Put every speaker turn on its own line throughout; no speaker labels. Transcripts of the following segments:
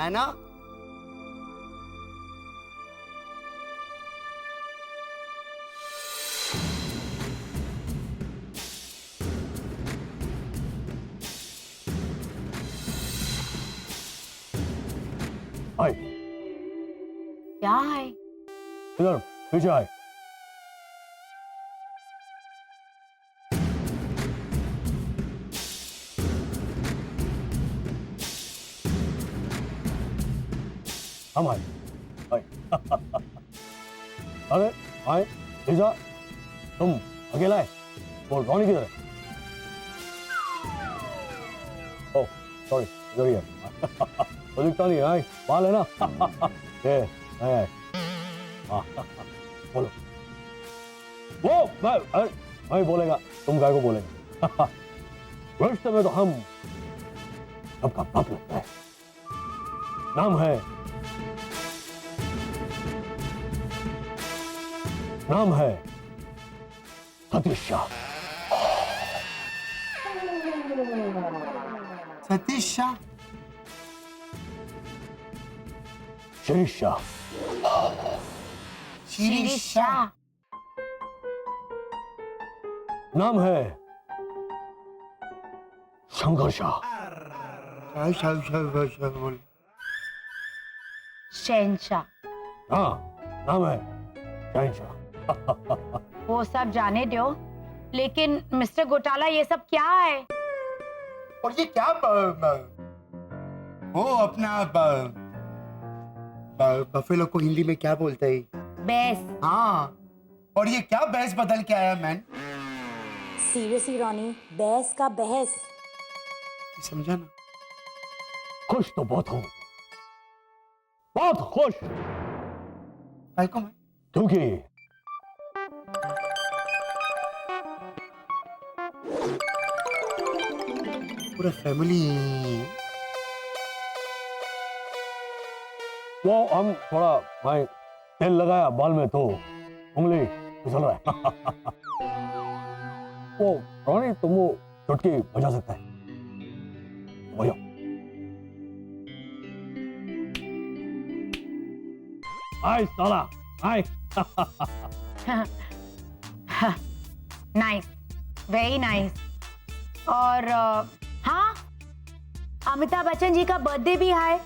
है ना?
हाय,
क्या है?
इधर पीछे आए। हम आए, आए। अरे आए, लीजा, तुम अकेला है? वो रॉनी किधर है? ओह, सॉरी, इधर ही है। वो दिखता नहीं है, आए, बाल है ना? ये, आए, बोलो। वो मैं बोलेगा, तुम काय को बोलेगा? रिश्ते में तो हम सबका बाप लगता है। नाम है सतीश शाह।
सतीश शाह?
शिरीष शाह।
शिरीष शाह?
नाम है शंकर शाह।
बोल।
शहनशाह।
हाँ, नाम है शहनशाह।
वो सब जाने दो, लेकिन मिस्टर घोटाला ये सब क्या है?
और ये क्या वो अपना बफेलो को हिंदी में क्या बोलते हैं?
बेस।
हाँ, और ये क्या बहस बदल के आया मैन?
सीरियसली रॉनी, बहस का बहस।
समझा ना?
खुश तो बहुत हूं, बहुत खुश,
भाई को मैं
क्योंकि
पूरा फैमिली।
वो हम थोड़ा भाई तेल लगाया बाल में तो उंगली फिसल रहा है। वो रोनी, तुम वो चुटकी बजा सकता है? बजाओ। आए साला, आए।
Nice, very nice. और हाँ, अमिताभ बच्चन जी का बर्थडे भी है,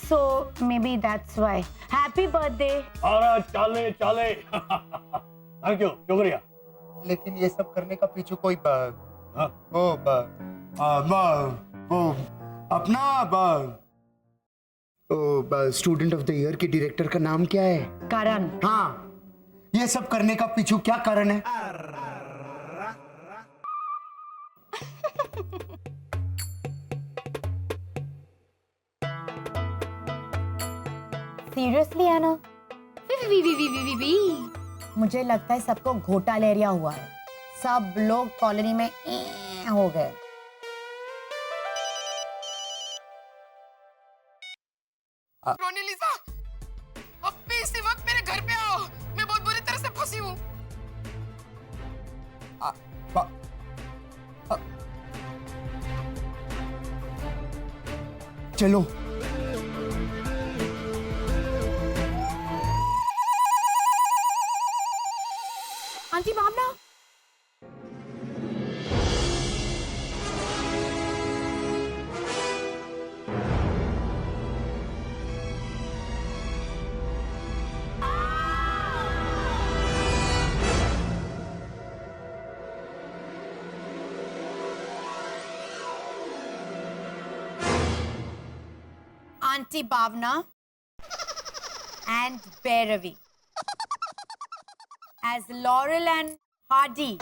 so maybe that's why. Happy birthday.
अरे चाले चाले। थैंक यू, शुक्रिया।
लेकिन ये सब करने का पीछे कोई
हाँ?
वो अपना स्टूडेंट ऑफ द ईयर के डायरेक्टर का नाम क्या है?
करण।
हाँ, ये सब करने का पीछे क्या कारण है?
सीरियसली है ना? मुझे लगता है सबको घोटालेरिया हुआ है। सब लोग कॉलोनी में हो गए।
रोनी लीजा, अब भी इसी वक्त मेरे घर पे आओ। मैं बहुत बुरी तरह से फंसी हूँ।
चलो।
Auntie Bhavna, Auntie Bhavna and Bhairavi as Laurel and Hardy.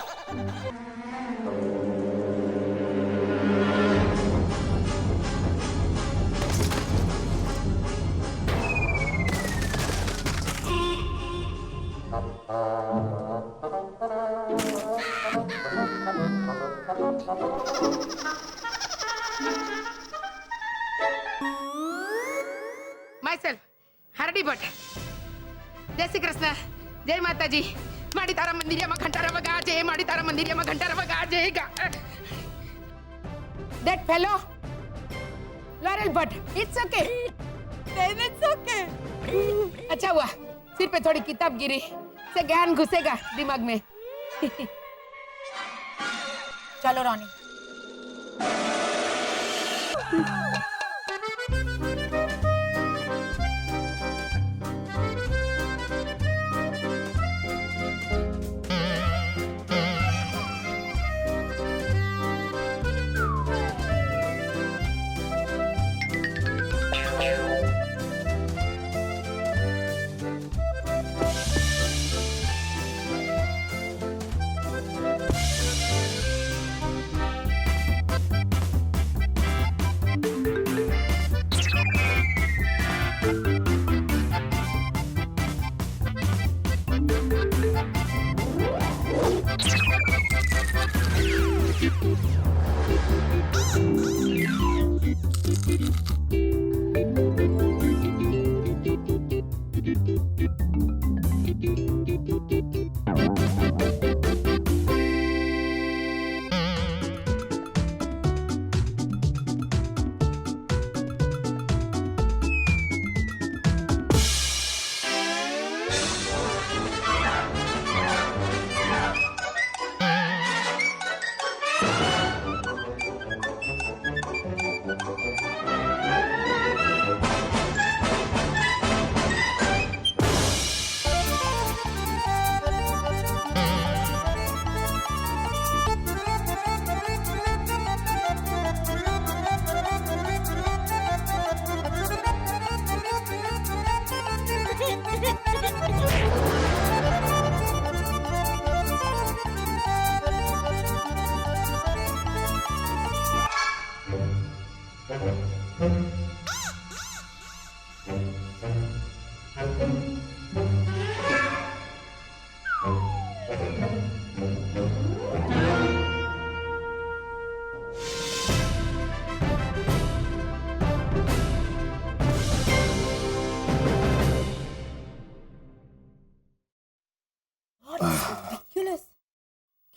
Myself, Hardy Bhatt. जय श्री कृष्ण, जय माता जी। माड़ी तारा मंदिरिया घंटारा वगा जय, माड़ी तारा मंदिरिया घंटारा वगा जय। That fellow, laurel Bhatt, it's okay.
It's okay.
अच्छा हुआ सिर पे थोड़ी किताब गिरी, से ज्ञान घुसेगा दिमाग में।
चलो रोनी।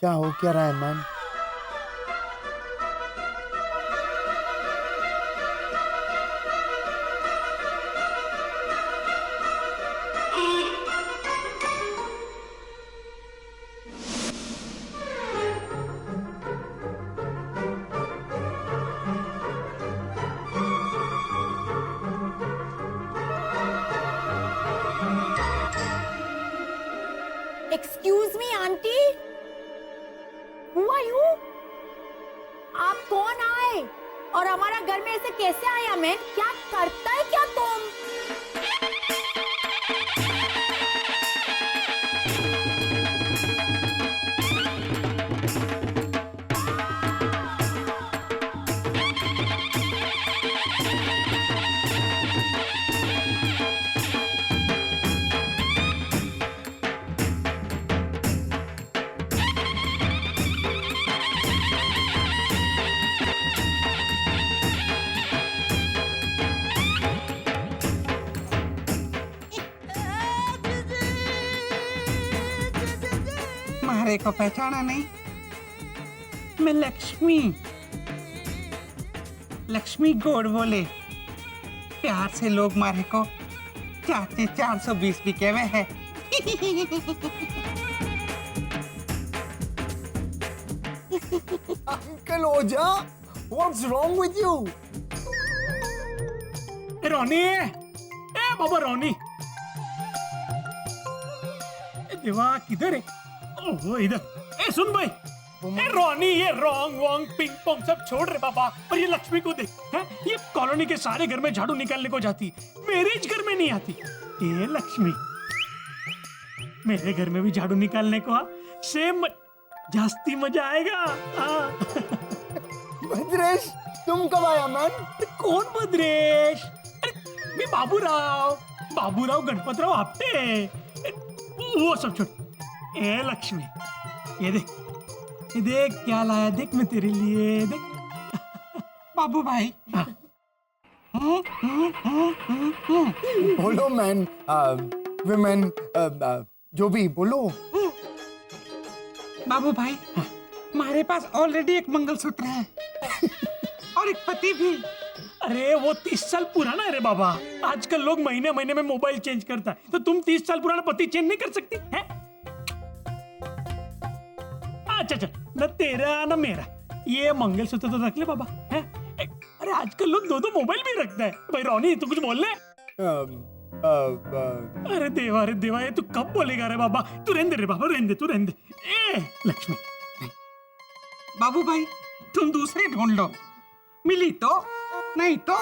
क्या हो क्या रहा है ma'am?
Excuse me auntie, who are you? आप कौन आए और हमारा घर में ऐसे कैसे आया? मैन क्या करता है क्या तुम?
मारे को पहचाना नहीं? मैं लक्ष्मी, लक्ष्मी गोड बोले। प्यार से लोग मारे को चाचे 420 भी कहवे है।
Uncle Ojha, what's wrong with you?
Ronnie, ए बाबा रोनी, देवा किधर है? ओह इधर। ए सुन भाई, ए रोनी, ये रोंग वोंग पिंग पोंग सब छोड़ रहे बाबा, और ये लक्ष्मी को देख, हैं? ये कॉलोनी के सारे घर में झाड़ू निकालने को जाती, मेरे इस घर में नहीं आती। ये लक्ष्मी मेरे घर में भी झाड़ू निकालने को आ, सेम जास्ती मजा आएगा।
भद्रेश, तुम कब आया मैन?
कौन भद्रेश? अरे बाबूराव गणपतराव आपटे, वो सब छोड़। ए लक्ष्मी, ये देख क्या लाया, देख मैं तेरे लिए, देख।
बाबू भाई,
बोलो मैन, विमेन, जो भी बोलो।
बाबू भाई, हमारे पास ऑलरेडी एक मंगलसूत्र है और एक पति भी।
अरे वो 30 साल पुराना है रे बाबा। आजकल लोग महीने महीने में मोबाइल चेंज करता है, तो तुम 30 साल पुराना पति चेंज नहीं कर सकती है? अच्छा अच्छा, न तेरा न मेरा, ये मंगलसूत्र तो रख ले बाबा है। अरे आजकल लोग दो मोबाइल भी रखता है। भाई रोनी तू कुछ बोल ले। अरे देवा ये तू कब बोलेगा रे बाबा? तू रहने दे रे बाबा, रहने दे, तू रहने दे। ए लक्ष्मी,
बाबू भाई तुम दूसरी ढूंढ लो, मिली तो नहीं तो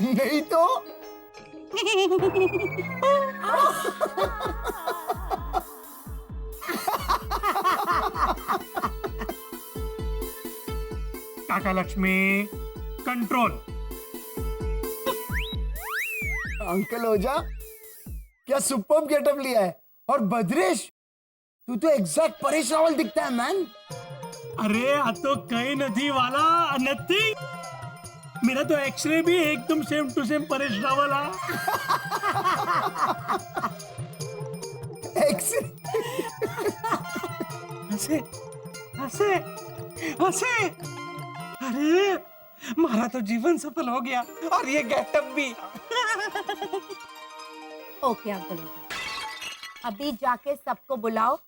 नहीं तो
काका लक्ष्मी कंट्रोल।
अंकल ओझा, क्या सुपर्ब गेटअप लिया है। और बद्रेश, तू तो एग्जैक्ट परेश रावल दिखता है मैन।
अरे आ तो कई नदी वाला नथी, मेरा तो एक्सरे भी एकदम same to same Paresh Rawal है।
एक्स
हंसे हंसे हंसे, अरे मारा तो जीवन सफल हो गया और ये गेटअप भी।
ओके अंकल, अभी जाके सबको बुलाओ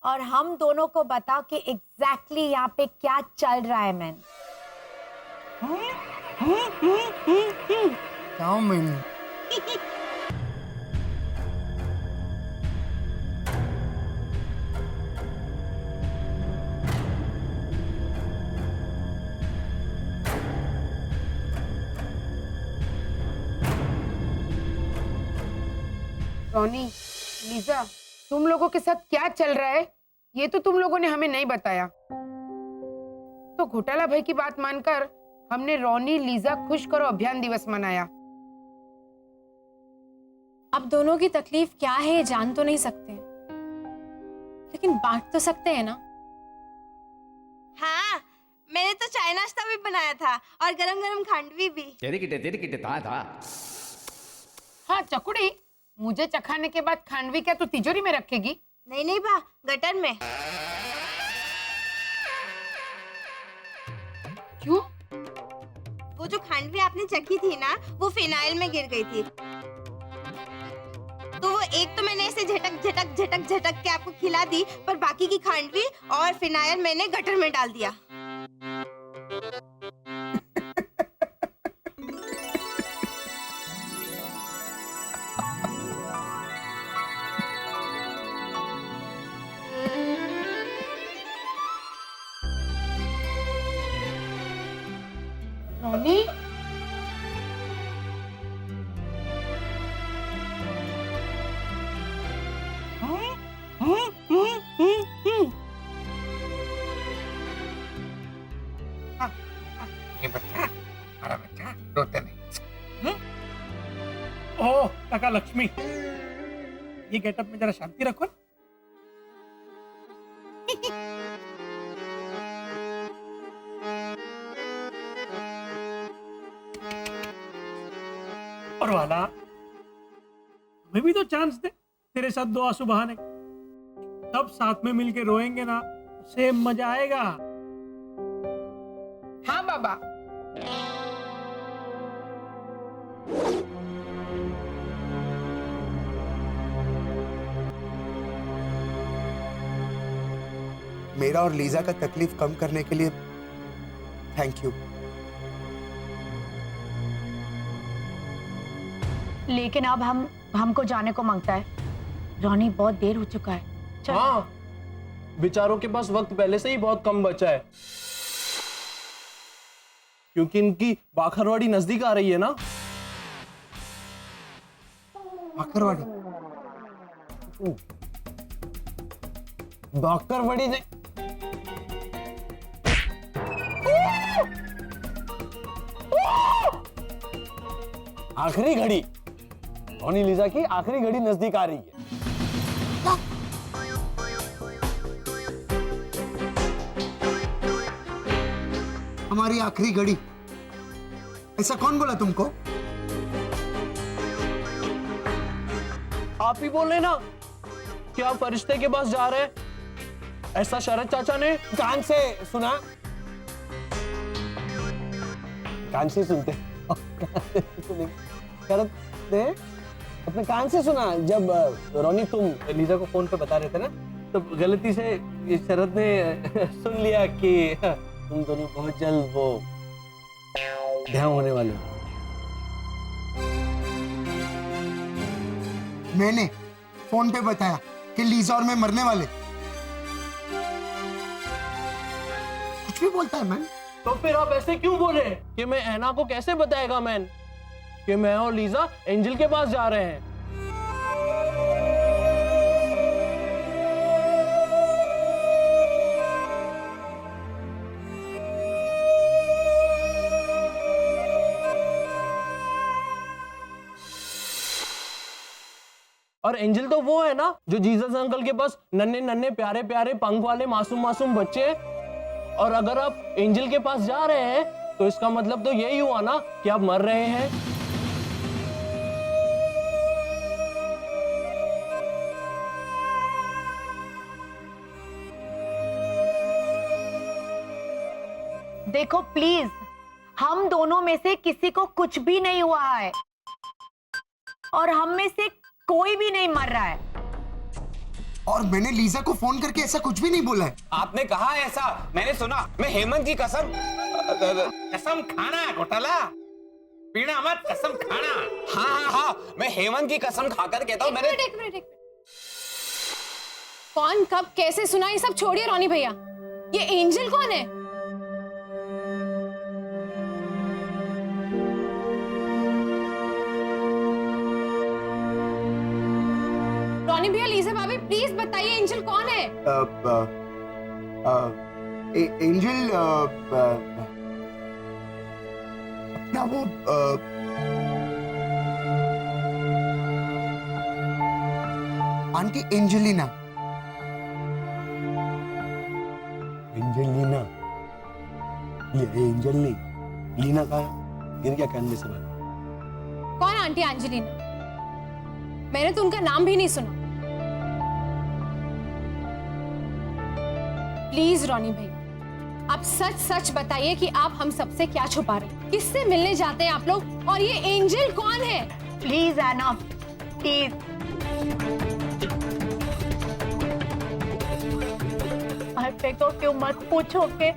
और हम दोनों को बताओ कि एग्जैक्टली यहाँ पे क्या चल रहा है। Man
chowmein.
रोनी, लीजा, तुम लोगों के साथ क्या चल रहा है ये तो तुम लोगों ने हमें नहीं बताया। तो घोटाला भाई की बात मानकर हमने रोनी लीजा खुश करो अभियान दिवस मनाया।
अब दोनों की तकलीफ क्या है ये जान तो नहीं सकते, लेकिन बांट तो सकते हैं ना।
हाँ, मैंने तो चाय नाश्ता भी बनाया था और गरम गरम खांडवी भी।
तेरी किटे था।
हाँ चकुड़ी, मुझे चखाने के बाद खांडवी क्या तू तिजोरी में रखेगी?
नहीं बा, गटर में।
क्यों?
वो जो खांडवी आपने चखी थी ना, वो फिनाइल में गिर गई थी। तो वो एक तो मैंने ऐसे झटक के आपको खिला दी, पर बाकी की खांडवी और फिनाइल मैंने गटर में डाल दिया।
रोनी,
ये बच्चा, हमारा बच्चा रोते नहीं।
ओ काका लक्ष्मी, ये गेटअप में जरा शांति रखो। और वाला, हमें भी तो चांस दे तेरे साथ दो आंसू बहाने। सब साथ में मिलके रोएंगे ना, सेम मजा आएगा।
हाँ बाबा।
मेरा और लीजा का तकलीफ कम करने के लिए थैंक यू।
लेकिन अब हमको जाने को मांगता है। रोनी, बहुत देर हो चुका है। चल।
हाँ, बेचारों के पास वक्त पहले से ही बहुत कम बचा है, क्योंकि इनकी बाखरवाड़ी नजदीक आ रही है ना।
बाकरवाड़ी?
बाखरवाड़ी ने आखिरी घड़ी, रोनी लीजा की आखिरी घड़ी नजदीक आ रही है।
हमारी आखिरी घड़ी? ऐसा कौन बोला तुमको?
आप ही बोल रहे ना कि आप फरिश्ते के पास जा रहे हैं। ऐसा शरद चाचा ने कान से सुना। कान से सुनते शरद ने अपने कान से सुना जब रोनी तुम लीजा को फोन पे बता रहे थे ना, तो गलती से ये शरद ने सुन लिया कि तुम दोनों बहुत जल्द वो ध्यान होने वाले हो।
मैंने फोन पे बताया कि लीजा और मैं मरने वाले। कुछ भी बोलता है मैन।
तो फिर आप ऐसे क्यों बोले कि मैं ऐना को कैसे बताएगा मैन कि मैं और लीजा एंजल के पास जा रहे हैं? और एंजल तो वो है ना जो जीसस अंकल के पास नन्हे नन्हे प्यारे प्यारे पंख वाले मासूम मासूम बच्चे हैं। और अगर आप एंजल के पास जा रहे हैं तो इसका मतलब तो यही हुआ ना कि आप मर रहे हैं।
देखो प्लीज, हम दोनों में से किसी को कुछ भी नहीं हुआ है और हम में से कोई भी नहीं मर रहा है।
और मैंने लीजा को फोन करके ऐसा कुछ भी नहीं बोला है।
आपने कहा ऐसा? मैंने सुना। मैं हेमंत की कसम खाना घोटाला पीना मत, कसम खाना। हाँ, मैं हेमंत की कसम खाकर कहता हूँ। मैंने
एक मिनट। कौन कब कैसे सुना ये सब छोड़िए रोनी भैया। ये एंजल कौन है? रोनी भैया, लीजा भाभी, प्लीज बताइए एंजल कौन है?
एंजल अपना वो आंटी एंजेलिना।
एंजेलिना? ये एंजल नहीं, लीना का गिर गया कान में से।
कौन आंटी एंजेलिना? मैंने तो उनका नाम भी नहीं सुना। प्लीज रोनी भैया, आप सच सच बताइए कि आप हम सबसे क्या छुपा रहे हैं? किससे मिलने जाते हैं आप लोग? और ये एंजल कौन है?
Please Anna, please. अरे तो क्यों मत पूछो कि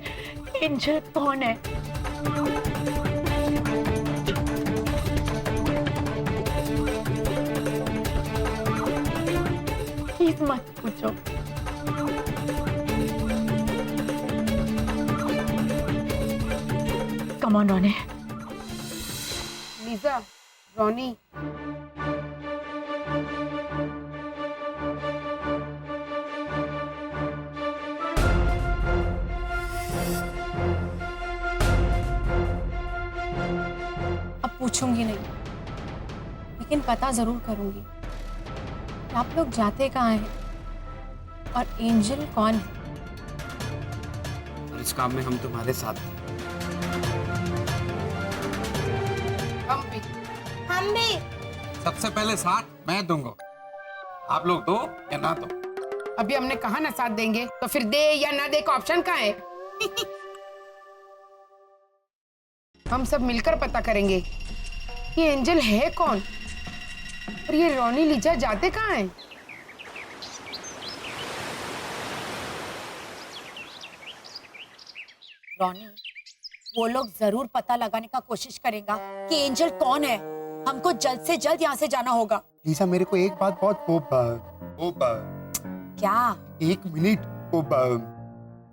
एंजल कौन है। प्लीज मत पूछो। Come on Ronnie.
लीजा, रोनी,
अब पूछूंगी नहीं, लेकिन पता जरूर करूंगी आप लोग जाते कहाँ हैं और एंजल कौन है।
और इस काम में हम तुम्हारे साथ हैं।
हम भी।
सबसे पहले साथ मैं दूंगा, आप लोग दो या ना दो।
अभी हमने कहा ना साथ देंगे, तो फिर दे या ना दे का ऑप्शन कहाँ है? हम सब मिलकर पता करेंगे कि एंजल है कौन और ये रोनी लीजा जाते कहाँ हैं?
रोनी, वो लोग जरूर पता लगाने का कोशिश करेगा कि एंजल कौन है। हमको जल्द से जल्द यहाँ से जाना होगा।
लीजा, मेरे को एक बात बहुत
क्या?
एक मिनट।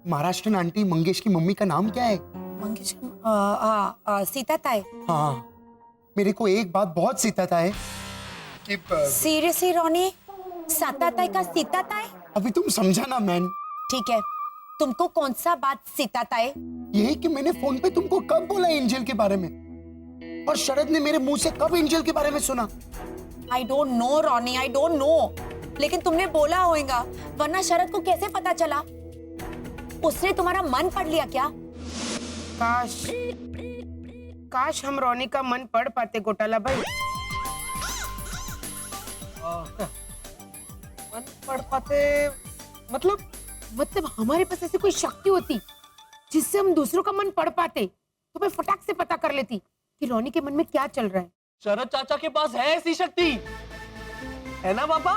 महाराष्ट्र आंटी मंगेश की मम्मी का नाम क्या है?
मंगेश, सीता ताई।
हाँ, मेरे को एक बात बहुत सीता ताई कि
सीरियसली रोनी, सीता ताई का सीता ताई?
अभी तुम समझा ना मैन।
ठीक है, तुमको कौन सा बात सीता ताई?
यही कि मैंने फोन पे तुमको कब बोला एंजल के बारे में, और शरद ने मेरे मुंह से कब एंजल के बारे में सुना?
I don't know Ronnie, I don't know, लेकिन तुमने बोला होगा, वरना शरद को कैसे पता चला? उसने तुम्हारा मन पढ़ लिया क्या?
काश हम रोनी का मन पढ़ पाते घोटाला भाई।
मन पढ़ पाते मतलब
हमारे पास ऐसी कोई शक्ति होती जिससे हम दूसरों का मन पढ़ पाते, तो मैं फटाक से पता कर लेती कि रोनी के मन में क्या चल रहा है।
शरद चाचा के पास है ऐसी शक्ति, है ना पापा?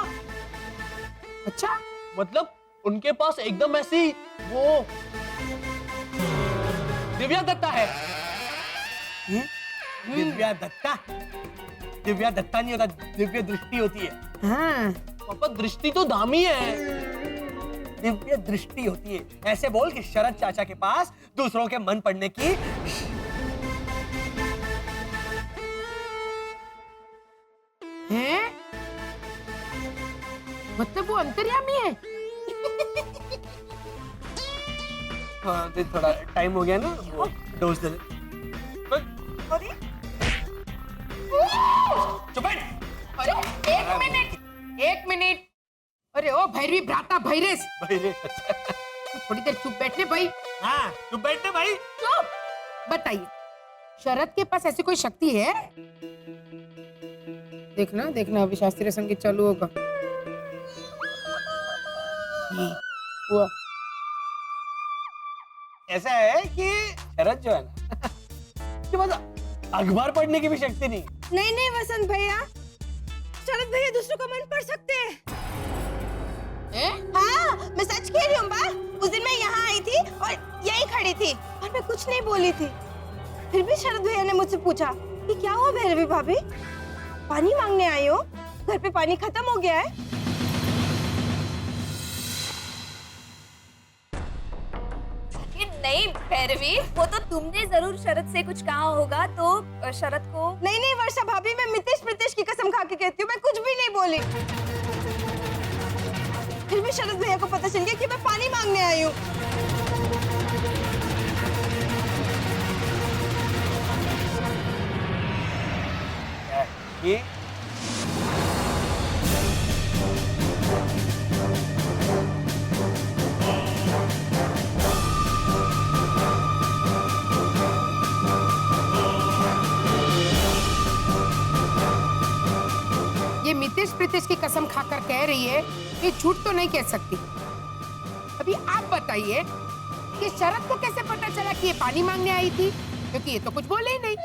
अच्छा,
मतलब उनके पास एकदम ऐसी वो दिव्या दत्ता है। दिव्या दत्ता? दिव्या दत्ता नहीं होता, दिव्य दृष्टि होती है।
हाँ,
पापा दृष्टि तो धामी है, दिव्य दृष्टि होती है। ऐसे बोल कि शरद चाचा के पास दूसरों के मन पढ़ने की
है? मतलब वो अंतर्यामी है?
हाँ, तो थोड़ा टाइम हो गया ना, वो डोज दे दे। चुप बैठ।
अरे एक मिनट। अरे ओ भैरवी भ्राता भैरेश, थोड़ी देर चुप बैठने भाई।
हाँ, चुप बैठने भाई।
चुप। बताइए, शरद के पास ऐसी कोई शक्ति है? देखना अभी शास्त्रीय संगीत चालू होगा। हुआ।
ऐसा है कि शरद जो है ना, उसके पास अखबार पढ़ने की भी शक्ति नहीं।
नहीं वसंत भैया, शरद भैया दूसरों का मन पढ़ सकते हैं। हाँ, मैं सच कह रही हूँ बा। उस दिन मैं यहाँ आई थी और यही खड़ी थी और मैं कुछ नहीं बोली थी। फिर भी शरद भैया ने मुझसे पूछा कि क्या हुआ भैरवी भाभी, पानी मांगने आई हो? घर पे पानी खत्म हो गया है।
नहीं भैरवी, वो तो तुमने जरूर शरद से कुछ कहा होगा, तो शरद को।
नहीं वर्षा भाभी, मैं मितेश प्रीतेश की कसम खा के कहती हूँ, मैं कुछ भी नहीं बोली। फिर भी शरद भैया को पता चल गया कि मैं पानी मांगने आई हूँ।
ये
मितेश प्रीतेश की कसम खाकर कह रही है कि झूठ तो नहीं कह सकती। अभी आप बताइए कि शरद को कैसे पता चला कि ये पानी मांगने आई थी, क्योंकि ये तो कुछ बोले ही नहीं।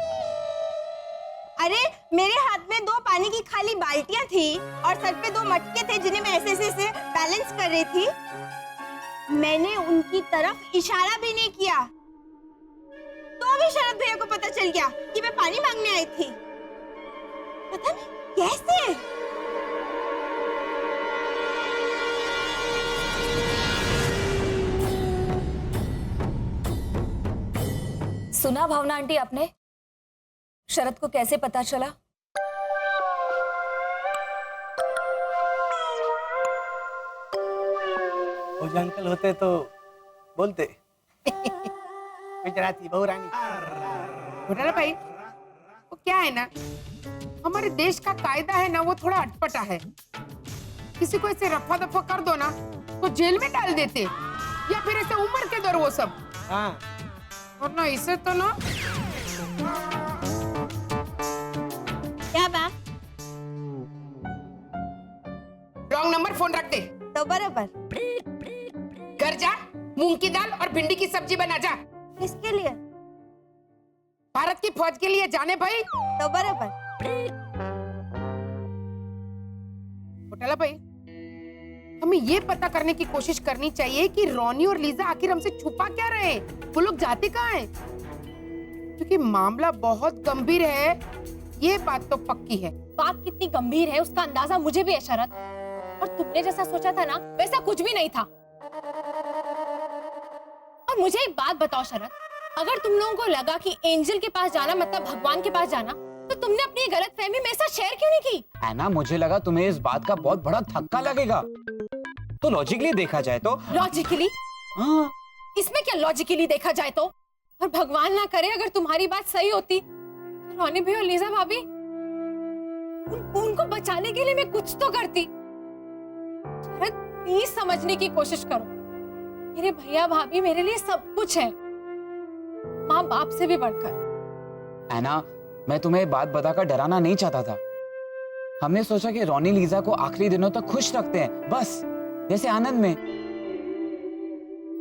अरे मेरे हाथ में 2 पानी की खाली बाल्टियां थी और सर पे 2 मटके थे जिन्हें मैं ऐसे बैलेंस कर रही थी। मैंने उनकी तरफ इशारा भी नहीं किया, तो भी शरद भैया को पता चल गया कि मैं पानी मांगने आई थी। पता नहीं कैसे।
सुना भावना आंटी आपने, शरद को कैसे पता चला?
भोज अंकल होते तो बोलते गुजराती बहू रानी।
घोटाला भाई, वो क्या है ना, हमारे देश का कायदा है ना, वो थोड़ा अटपटा है। किसी को ऐसे रफा दफा कर दो ना तो जेल में डाल देते, या फिर ऐसे उम्र के दर वो सब।
हाँ,
और ना इसे तो ना
क्या बा?
रॉन्ग नंबर फोन रख दे।
तो बराबर।
घर जा, मूंग की दाल और भिंडी की सब्जी बना जा।
किसके लिए?
भारत की फौज के लिए जाने भाई।
तो बराबर।
घोटाला भाई, हमें ये पता करने की कोशिश करनी चाहिए कि रोनी और लीजा आखिर हमसे छुपा क्या रहे हैं, वो लोग जाते कहाँ हैं? क्योंकि मामला बहुत गंभीर है, ये बात तो पक्की है।
बात कितनी गंभीर है उसका अंदाजा मुझे भी है शरद, और तुमने जैसा सोचा था ना वैसा कुछ भी नहीं था। और मुझे एक बात बताओ शरद, अगर तुम लोगों को लगा कि एंजल के पास जाना मतलब भगवान के पास जाना, तो तुमने अपनी गलतफहमी मेरे साथ शेयर क्यों नहीं की?
ऐना, मुझे लगा तुम्हें इस बात का बहुत बड़ा धक्का लगेगा, तो लॉजिकली देखा जाए तो।
लॉजिकली?
हाँ,
इसमें क्या लॉजिकली देखा जाए तो? और भगवान ना करे अगर तुम्हारी बात सही होती तो रोनी भी और लीजा भाभी उनको बचाने के लिए मैं कुछ तो करती। प्लीज समझने की कोशिश करो, मेरे भैया भाभी मेरे लिए सब कुछ है, माँ बाप से भी बढ़कर।
ऐना, मैं तुम्हें बात बताकर डराना नहीं चाहता था। हमने सोचा कि रोनी लीजा को आखिरी दिनों तक खुश रखते हैं, बस जैसे आनंद में।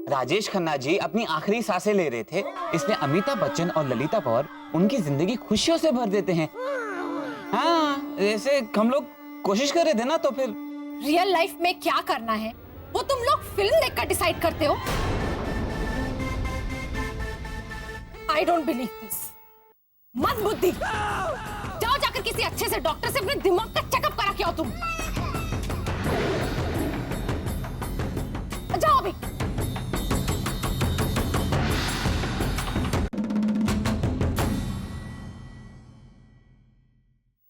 राजेश खन्ना जी अपनी आखिरी सांसें ले रहे थे, इसलिए अमिताभ बच्चन और ललिता पवार उनकी जिंदगी खुशियों से भर देते हैं। हाँ, जैसे हम लोग कोशिश कर रहे थे ना, तो फिर
रियल लाइफ में क्या करना है वो तुम लोग फिल्म देखकर डिसाइड करते हो। I don't believe this. मत बुद्धि, जाओ जाकर किसी अच्छे से डॉक्टर से अपने दिमाग का चेकअप करा के आओ तुम। जाओ अभी।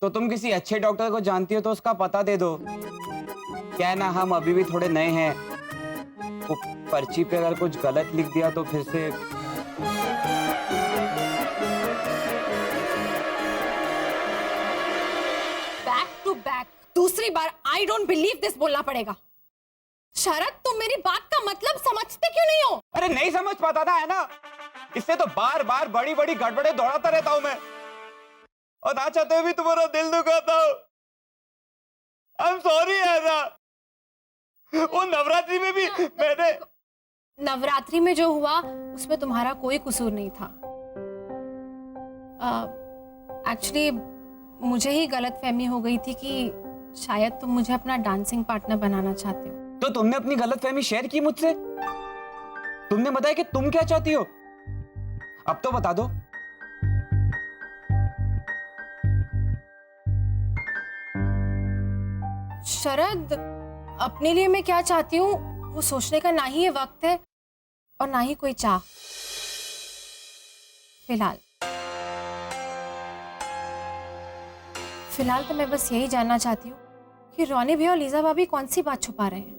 तो तुम किसी अच्छे डॉक्टर को जानती हो तो उसका पता दे दो। क्या है ना, हम अभी भी थोड़े नए हैं, वो पर्ची पे अगर कुछ गलत लिख दिया तो फिर से
बैक टू बैक दूसरी बार आई डोंट बिलीव दिस बोलना पड़ेगा। शरद, तुम मेरी बात का मतलब समझते क्यों नहीं हो?
अरे नहीं समझ पाता था, है ना, इससे तो बार बार बड़ी बड़ी गड़बड़े दौड़ाता रहता हूं मैं, और ना चाहते हुए भी तुम्हारा दिल दुखाता हूं। आई एम सॉरी ऐसा। वो नवरात्रि में भी मैंने
नवरात्रि में जो हुआ उसमें तुम्हारा कोई कसूर नहीं था। एक्चुअली मुझे ही गलतफहमी हो गई थी कि शायद तुम मुझे अपना डांसिंग पार्टनर बनाना चाहते हो।
तो तुमने अपनी गलतफहमी शेयर की मुझसे, तुमने बताया कि तुम क्या चाहती हो। अब तो बता दो।
शरद, अपने लिए मैं क्या चाहती हूँ वो सोचने का ना ही ये वक्त है और ना ही कोई चाह फिलहाल तो मैं बस यही जानना चाहती हूँ कि रोनी भैया और लीजा भाभी कौन सी बात छुपा रहे हैं।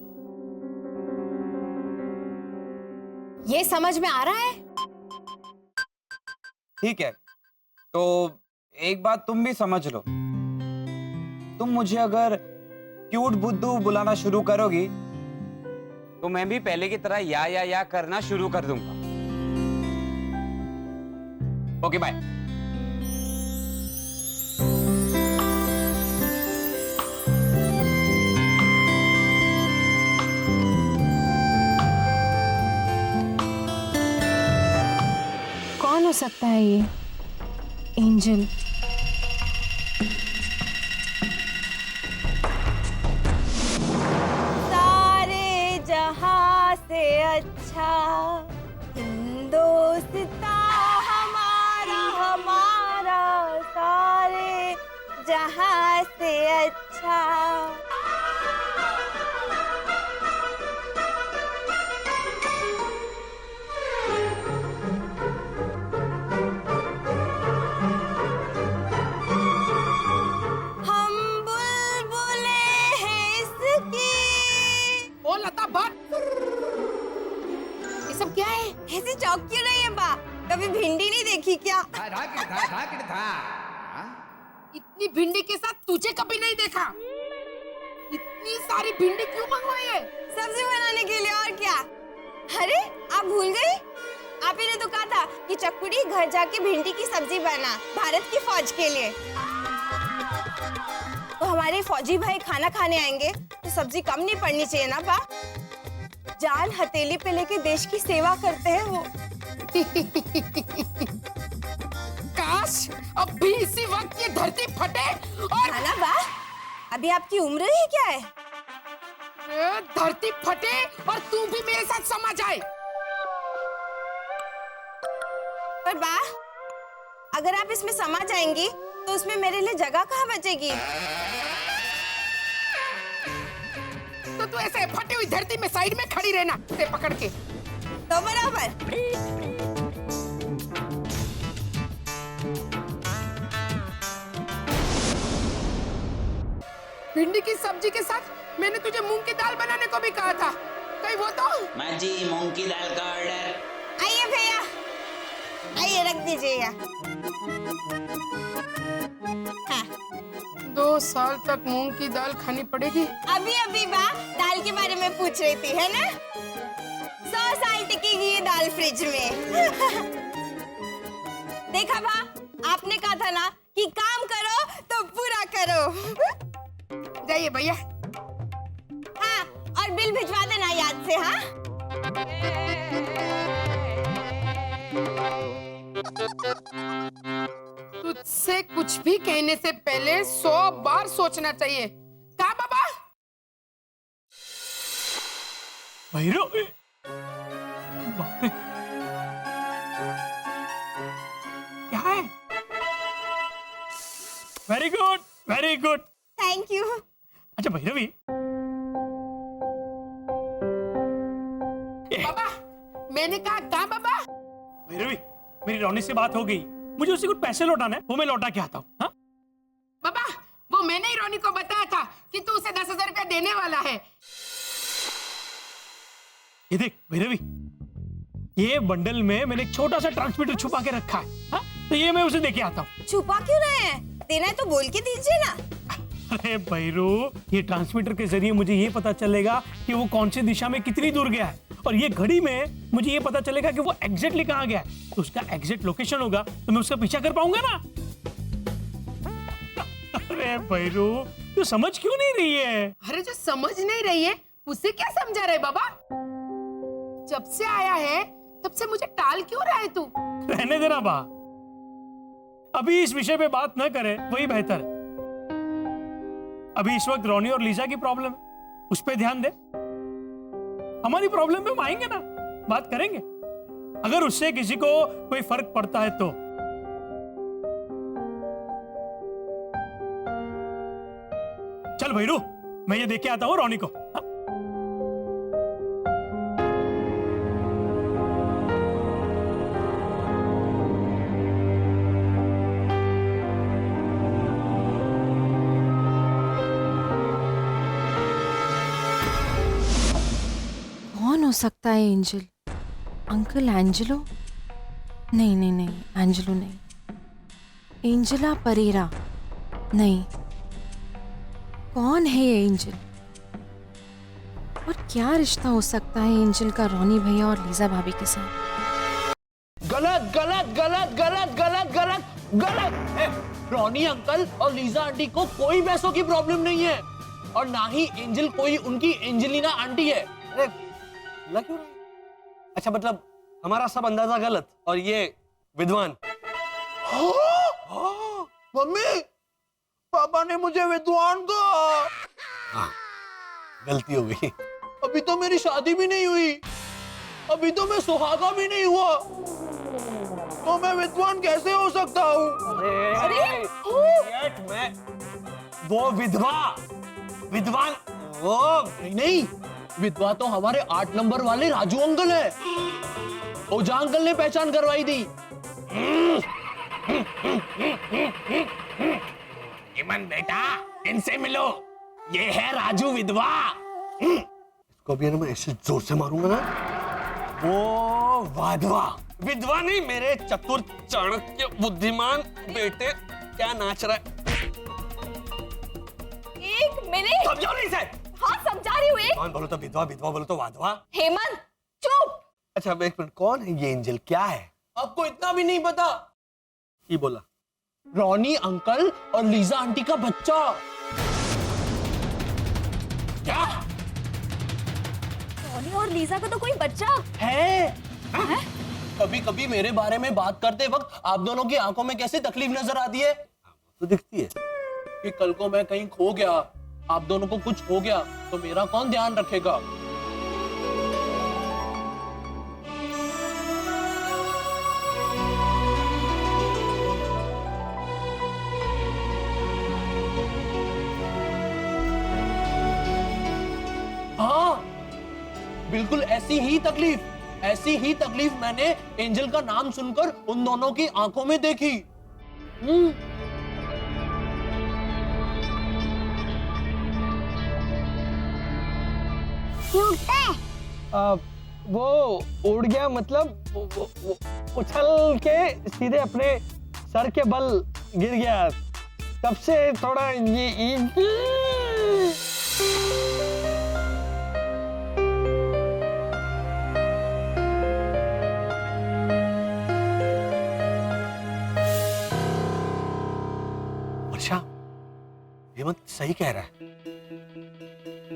ये समझ में आ रहा है?
ठीक है, तो एक बात तुम भी समझ लो, तुम मुझे अगर क्यूट बुद्धू बुलाना शुरू करोगी तो मैं भी पहले की तरह या करना शुरू कर दूंगा। Okay bye.
कौन हो सकता है ये एंजल?
सारे जहां से अच्छा हिंदुस्तां हमारा हमारा, सारे जहां से अच्छा। हम बुलबुले हैं इसकी।
ओ लता भट्ट, ये सब क्या है?
ऐसे चौक क्यों रही है बा? कभी भिंडी नहीं देखी क्या?
इतनी भिंडी के साथ तुझे कभी नहीं देखा। इतनी सारी भिंडी क्यों मंगवाई है?
सब्जी बनाने के लिए, और क्या। अरे आप भूल गई? आप ही ने तो कहा था कि चकुड़ी घर जाके भिंडी की सब्जी बना भारत की फौज के लिए। तो हमारे फौजी भाई खाना खाने आएंगे तो सब्जी कम नहीं पड़नी चाहिए ना बा? जान हथेली पे लेके देश की सेवा करते हैं वो।
काश अब भी इसी वक्त ये धरती फटे और
खाना बा, अभी आपकी उम्र ही क्या है?
धरती फटे और तू भी मेरे साथ समा जाए।
पर बा, अगर आप इसमें समा जाएंगी तो उसमें मेरे लिए जगह कहाँ बचेगी?
तो तू ऐसे फटी हुई धरती में साइड में खड़ी रहना, से पकड़ के।
तो बराबर।
भिंडी की सब्जी के साथ मैंने तुझे मूंग की दाल बनाने को भी कहा था, कहीं वो तो?
माँ जी, मूंग की दाल का ऑर्डर।
आइए भैया, आइए रख दीजिएगा। हाँ।
2 साल तक मूंग की दाल खानी पड़ेगी।
अभी अभी बा दाल के बारे में पूछ रही थी, है ना? 100 साल टिकेगी ये दाल फ्रिज में। देखा बा, आपने कहा था ना कि काम करो तो पूरा करो।
जाइए भैया।
हाँ, और बिल भिजवा देना याद से। हाँ
तुझसे कुछ भी कहने से पहले 100 बार सोचना चाहिए। का बाबा?
भैरव बाप रे, क्या है? Very good, very good.
Thank you.
अच्छा भैरवी,
बाबा, मैंने कहा का बाबा?
भैरवी, मेरी रोनी से बात हो गई, मुझे उसे कुछ पैसे लौटाना है, वो मैं लौटा के आता हूँ। हाँ?
बाबा, वो मैंने ही रोनी को बताया था कि तू उसे 10,000 रुपया देने वाला है।
ये देख भैरवी, ये बंडल में मैंने एक छोटा सा ट्रांसमीटर छुपा के रखा है। हाँ? तो ये मैं उसे देके आता हूँ।
छुपा क्यों रहे हैं? देना है तो बोल के दीजिए ना।
अरे भैरू, ये ट्रांसमीटर के जरिए मुझे ये पता चलेगा कि वो कौन सी दिशा में कितनी दूर गया है, और ये घड़ी में मुझे ये पता चलेगा कि वो एग्जैक्टली कहाँ गया है। तो उसका एग्जैक्ट लोकेशन होगा तो मैं उसका पीछा कर पाऊंगा ना। अरे भैरू, तू समझ क्यों नहीं रही है?
अरे जो समझ नहीं रही है उसे क्या समझा रहे बाबा? जब से आया है तब से मुझे टाल क्यों रहा है तू?
रहने देना बा, अभी इस विषय पे बात न करें वही बेहतर है। अभी इस वक्त रोनी और लीजा की प्रॉब्लम है, उस पे ध्यान दे। हमारी प्रॉब्लम पे हम आएंगे ना, बात करेंगे। अगर उससे किसी को कोई फर्क पड़ता है तो। चल भैरू, मैं ये देख के आता हूँ रोनी को। हाँ?
कौन हो सकता है एंजल? Uncle Angelo? नहीं नहीं नहीं, एंजेलो नहीं। एंजेला परेरा? नहीं। कौन है ये एंजल? और क्या रिश्ता हो सकता है एंजल का रोनी भैया और लीजा भाभी के साथ?
गलत गलत गलत गलत गलत गलत गलत। रोनी अंकल और लीजा आंटी को कोई पैसों की प्रॉब्लम नहीं है, और ना ही एंजल कोई उनकी एंजेलिना आंटी है। अरे लग क्यों रही? अच्छा, मतलब हमारा सब अंदाजा गलत और ये विद्वान।
मम्मी, पापा ने मुझे विद्वान कहा।
हाँ, गलती हो गई।
अभी तो मेरी शादी भी नहीं हुई, अभी तो मैं सुहागा भी नहीं हुआ, तो मैं विद्वान कैसे हो सकता हूँ?
अरे मैं वो विद्वान वो
नहीं, विधवा तो हमारे 8 नंबर वाले राजू अंकल है। ओझा अंकल ने पहचान करवाई थी।
इमन बेटा, इनसे मिलो, ये है राजू विधवा। इसको भी ना मैं ऐसे जोर से मारूंगा ना, वो वाधवा। विधवा नहीं, मेरे चतुर चाणक्य बुद्धिमान बेटे। क्या नाच रहा है?
एक मिनट।
समझो नहीं से?
हाँ समझा रही हूँ।
कौन बोलो तो विधवा, विधवा बोलो तो वाधवा।
हेमंत चुप।
अच्छा एक मिनट, कौन है ये एंजल? क्या है?
आपको इतना भी नहीं पता?
ये बोला
रोनी अंकल और लीजा आंटी का बच्चा।
क्या?
रोनी और लीजा का तो कोई बच्चा
है? कभी कभी मेरे बारे में बात करते वक्त आप दोनों की आंखों में कैसी तकलीफ नजर आती है?
तो दिखती है
कि कल को मैं कहीं खो गया, आप दोनों को कुछ हो गया, तो मेरा कौन ध्यान रखेगा? हाँ, बिल्कुल ऐसी ही तकलीफ मैंने एंजल का नाम सुनकर उन दोनों की आंखों में देखी।
वो उड़ गया, मतलब वो उछल के सीधे अपने सर के बल गिर गया, तब से थोड़ा ये वर्षा, हेमंत सही कह रहा है।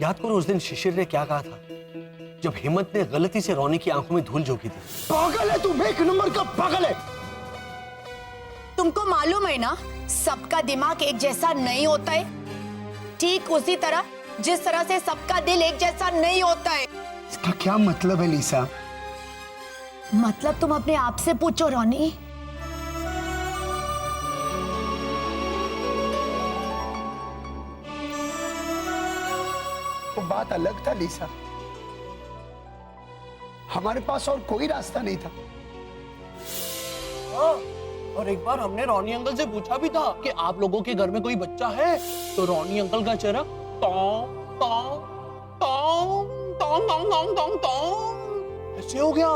याद करो उस दिन शिशिर ने क्या कहा था जब हेमंत ने गलती से रोनी की आंखों में धूल झोंकी थी।
पागल है तू, एक नंबर का पागल है।
तुमको मालूम है ना, सबका दिमाग एक जैसा नहीं होता है, ठीक उसी तरह जिस तरह से सबका दिल एक जैसा नहीं होता है।
इसका क्या मतलब है लीसा?
मतलब तुम अपने आप से पूछो रोनी।
वो बात अलग था लीसा, हमारे पास और कोई रास्ता नहीं था।
हाँ, और एक बार हमने रॉनी अंकल से पूछा भी था कि आप लोगों के घर में कोई बच्चा है, तो रॉनी अंकल का चेहरा Tom Tom Tom Tom Tom Tom Tom ऐसे हो गया।